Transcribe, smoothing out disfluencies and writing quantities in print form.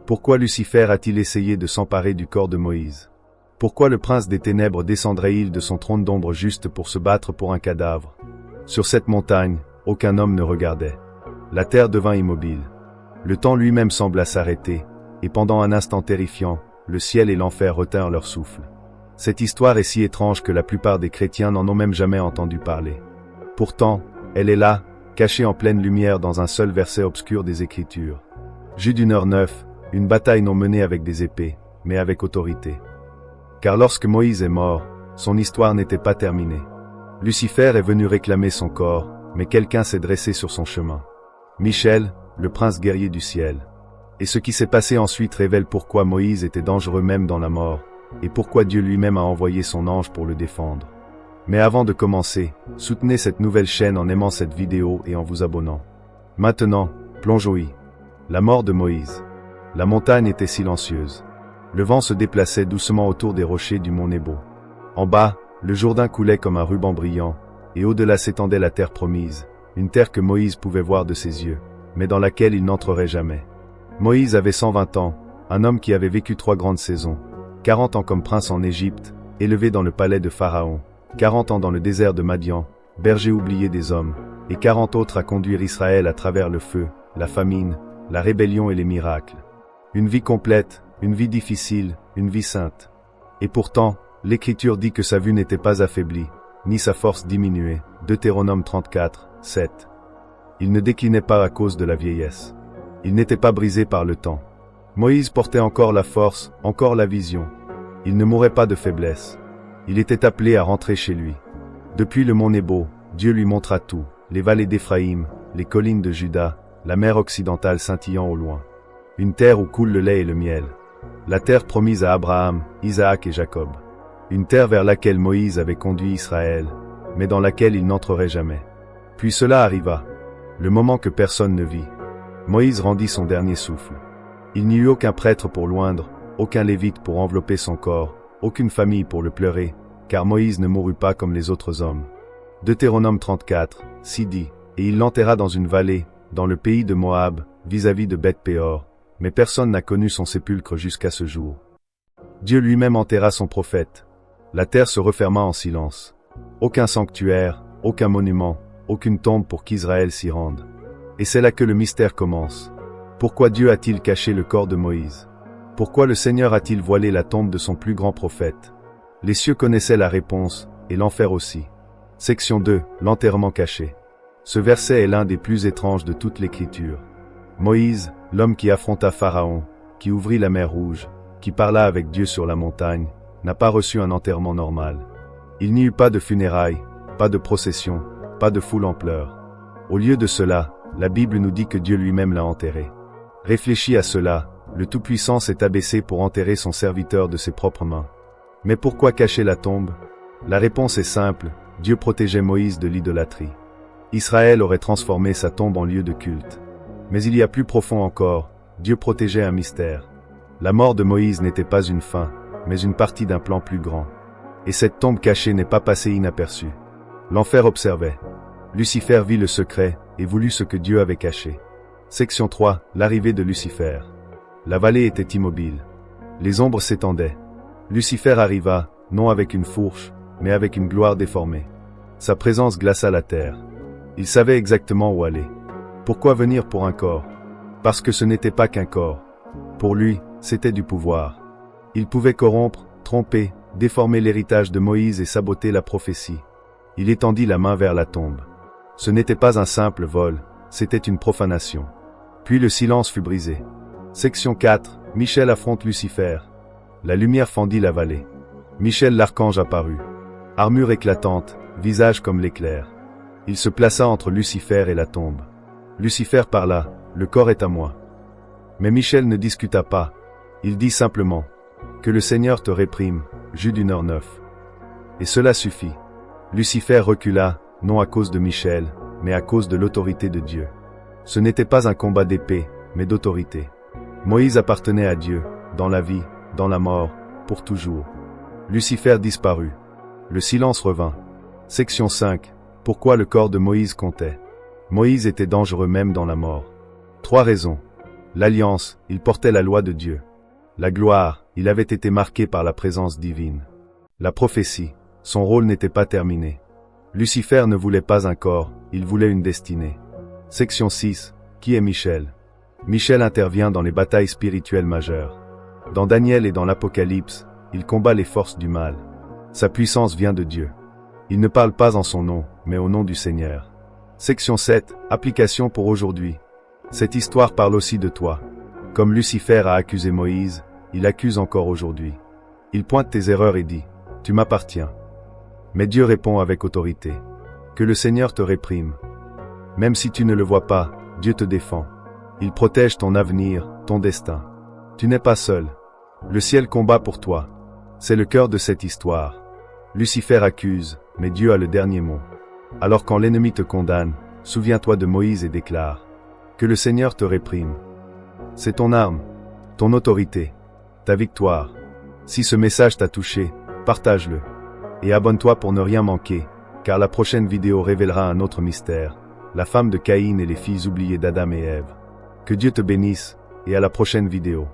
Pourquoi Lucifer a-t-il essayé de s'emparer du corps de Moïse? Pourquoi le prince des ténèbres descendrait-il de son trône d'ombre juste pour se battre pour un cadavre? Sur cette montagne, aucun homme ne regardait. La terre devint immobile. Le temps lui-même sembla s'arrêter, et pendant un instant terrifiant, le ciel et l'enfer retinrent leur souffle. Cette histoire est si étrange que la plupart des chrétiens n'en ont même jamais entendu parler. Pourtant, elle est là, cachée en pleine lumière dans un seul verset obscur des Écritures. Jude 1h9, une bataille non menée avec des épées, mais avec autorité. Car lorsque Moïse est mort, son histoire n'était pas terminée. Lucifer est venu réclamer son corps, mais quelqu'un s'est dressé sur son chemin. Michel, le prince guerrier du ciel. Et ce qui s'est passé ensuite révèle pourquoi Moïse était dangereux même dans la mort, et pourquoi Dieu lui-même a envoyé son ange pour le défendre. Mais avant de commencer, soutenez cette nouvelle chaîne en aimant cette vidéo et en vous abonnant. Maintenant, plongeons-y. La mort de Moïse. La montagne était silencieuse. Le vent se déplaçait doucement autour des rochers du mont Nebo. En bas, le Jourdain coulait comme un ruban brillant, et au-delà s'étendait la terre promise, une terre que Moïse pouvait voir de ses yeux, mais dans laquelle il n'entrerait jamais. Moïse avait 120 ans, un homme qui avait vécu 3 grandes saisons, 40 ans comme prince en Égypte, élevé dans le palais de Pharaon, 40 ans dans le désert de Madian, berger oublié des hommes, et 40 autres à conduire Israël à travers le feu, la famine, la rébellion et les miracles. Une vie complète, une vie difficile, une vie sainte. Et pourtant, l'Écriture dit que sa vue n'était pas affaiblie, ni sa force diminuée. Deutéronome 34, 7. Il ne déclinait pas à cause de la vieillesse. Il n'était pas brisé par le temps. Moïse portait encore la force, encore la vision. Il ne mourait pas de faiblesse. Il était appelé à rentrer chez lui. Depuis le mont Nebo, Dieu lui montra tout, les vallées d'Éphraïm, les collines de Juda, la mer occidentale scintillant au loin. Une terre où coule le lait et le miel. La terre promise à Abraham, Isaac et Jacob. Une terre vers laquelle Moïse avait conduit Israël, mais dans laquelle il n'entrerait jamais. Puis cela arriva. Le moment que personne ne vit. Moïse rendit son dernier souffle. Il n'y eut aucun prêtre pour l'oindre, aucun lévite pour envelopper son corps, aucune famille pour le pleurer, car Moïse ne mourut pas comme les autres hommes. Deutéronome 34, 6 dit, et il l'enterra dans une vallée, dans le pays de Moab, vis-à-vis de Beth-Péor, mais personne n'a connu son sépulcre jusqu'à ce jour. Dieu lui-même enterra son prophète. La terre se referma en silence. Aucun sanctuaire, aucun monument, aucune tombe pour qu'Israël s'y rende. Et c'est là que le mystère commence. Pourquoi Dieu a-t-il caché le corps de Moïse? Pourquoi le Seigneur a-t-il voilé la tombe de son plus grand prophète? Les cieux connaissaient la réponse, et l'enfer aussi. Section 2, l'enterrement caché. Ce verset est l'un des plus étranges de toute l'Écriture. Moïse, l'homme qui affronta Pharaon, qui ouvrit la mer Rouge, qui parla avec Dieu sur la montagne, n'a pas reçu un enterrement normal. Il n'y eut pas de funérailles, pas de procession, pas de foule en pleurs. Au lieu de cela, la Bible nous dit que Dieu lui-même l'a enterré. Réfléchis à cela, le Tout-Puissant s'est abaissé pour enterrer son serviteur de ses propres mains. Mais pourquoi cacher la tombe? La réponse est simple, Dieu protégeait Moïse de l'idolâtrie. Israël aurait transformé sa tombe en lieu de culte. Mais il y a plus profond encore, Dieu protégeait un mystère. La mort de Moïse n'était pas une fin, mais une partie d'un plan plus grand. Et cette tombe cachée n'est pas passée inaperçue. L'enfer observait. Lucifer vit le secret, et voulut ce que Dieu avait caché. Section 3, l'arrivée de Lucifer. La vallée était immobile. Les ombres s'étendaient. Lucifer arriva, non avec une fourche, mais avec une gloire déformée. Sa présence glaça la terre. Il savait exactement où aller. Pourquoi venir pour un corps? Parce que ce n'était pas qu'un corps. Pour lui, c'était du pouvoir. Il pouvait corrompre, tromper, déformer l'héritage de Moïse et saboter la prophétie. Il étendit la main vers la tombe. Ce n'était pas un simple vol, c'était une profanation. Puis le silence fut brisé. Section 4, Michel affronte Lucifer. La lumière fendit la vallée. Michel l'archange apparut. Armure éclatante, visage comme l'éclair. Il se plaça entre Lucifer et la tombe. Lucifer parla, le corps est à moi. Mais Michel ne discuta pas. Il dit simplement, que le Seigneur te réprime, Jude 1h9. Et cela suffit. Lucifer recula, non à cause de Michel, mais à cause de l'autorité de Dieu. Ce n'était pas un combat d'épée, mais d'autorité. Moïse appartenait à Dieu, dans la vie, dans la mort, pour toujours. Lucifer disparut. Le silence revint. Section 5. Pourquoi le corps de Moïse comptait? Moïse était dangereux même dans la mort. 3 raisons. L'alliance, il portait la loi de Dieu. La gloire, il avait été marqué par la présence divine. La prophétie, son rôle n'était pas terminé. Lucifer ne voulait pas un corps, il voulait une destinée. Section 6. Qui est Michel? Michel intervient dans les batailles spirituelles majeures. Dans Daniel et dans l'Apocalypse, il combat les forces du mal. Sa puissance vient de Dieu. Il ne parle pas en son nom, mais au nom du Seigneur. Section 7. Application pour aujourd'hui. Cette histoire parle aussi de toi. Comme Lucifer a accusé Moïse, il accuse encore aujourd'hui. Il pointe tes erreurs et dit « Tu m'appartiens ». Mais Dieu répond avec autorité. Que le Seigneur te réprime. Même si tu ne le vois pas, Dieu te défend. Il protège ton avenir, ton destin. Tu n'es pas seul. Le ciel combat pour toi. C'est le cœur de cette histoire. Lucifer accuse, mais Dieu a le dernier mot. Alors quand l'ennemi te condamne, souviens-toi de Moïse et déclare. Que le Seigneur te réprime. C'est ton arme, ton autorité, ta victoire. Si ce message t'a touché, partage-le. Et abonne-toi pour ne rien manquer, car la prochaine vidéo révélera un autre mystère, la femme de Caïn et les filles oubliées d'Adam et Ève. Que Dieu te bénisse, et à la prochaine vidéo.